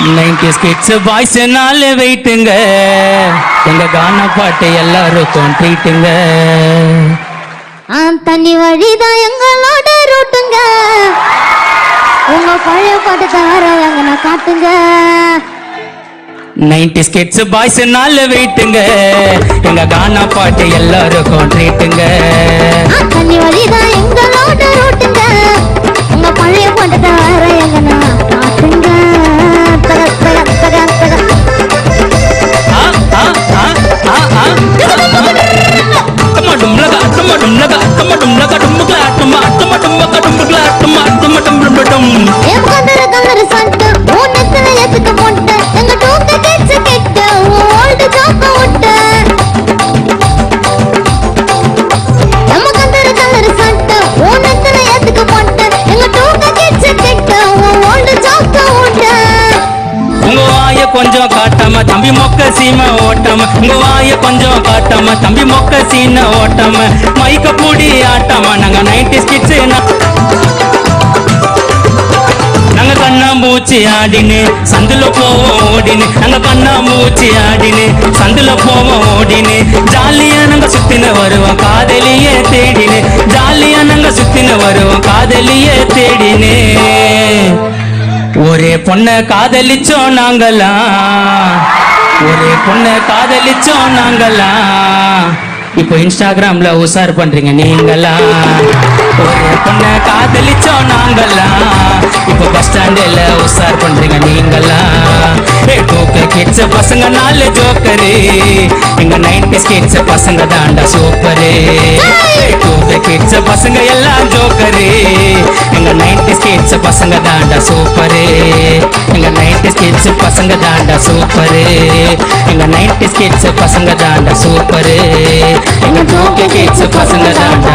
90s kids boys நாலு வெயிட்டுங்க எங்க கானா பாட்டு எல்லாருக்கும் ட்ரீட்டுங்க தண்ணி வழிதான் எங்களோட ரூட்டுங்க உங்க பழைய பாட்டு தவிர எங்க நான் காட்டுங்க 90s கிட்ஸ் பாய்ஸ் நாலு வெயிட்டுங்க எங்க கானா பாட்டு எல்லாருக்கும் ட்ரீட்டுங்க தண்ணி வழிதான் எங்களோட ரூட்டுங்க உங்க பழைய பாட்டு தவிர எங்க நான் காட்டுங்க கொஞ்சம் காட்டாம தம்பி மொக்க சீம ஓட்டாம உங்க வாய கொஞ்சம் காட்டாம தம்பி மொக்க சீன ஓட்டாம மைக்க பூடி ஆட்டாம நாங்க 90s கிட்ஸ் நாங்க கண்ணாம்பூச்சி ஆடினு சந்துல போவோம் ஓடினு நாங்க கண்ணாம்பூச்சி ஆடினு சந்துல போவோம் ஓடினு ஜாலியா நாங்க சுத்தின வருவோம் காதலியே தேடினு ஜாலியா நாங்க சுத்தின வருவோம் காதலியே தேடினு ஒரே பொண்ண காதலிச்சோம் நாங்களாம் ஒரே பொண்ண காதலிச்சோம் நாங்களாம் இப்போ இன்ஸ்டாகிராம்ல உசார் பண்றீங்க நீங்களா ஒரே பொண்ண காதலிச்சோம் நாங்களாம் இப்போ பஸ் ஸ்டாண்டில் உசார் பண்றீங்க நீங்களா கிட்ஸ் பசங்க நாலு ஜோக்கரு எங்க 90s கிட்ஸ் பசங்க தாண்டா சூப்பரு கிட்ஸ் பசங்க எல்லாம் ஜோக்கரு எங்க 90s கிட்ஸ் பசங்க தாண்டா சூப்பரு எங்க 90s கிட்ஸ் பசங்க தாண்டா சூப்பரு எங்க 90s கிட்ஸ் பசங்க தாண்டா சூப்பரு எங்க கிட்ஸ் பசங்க தாண்டா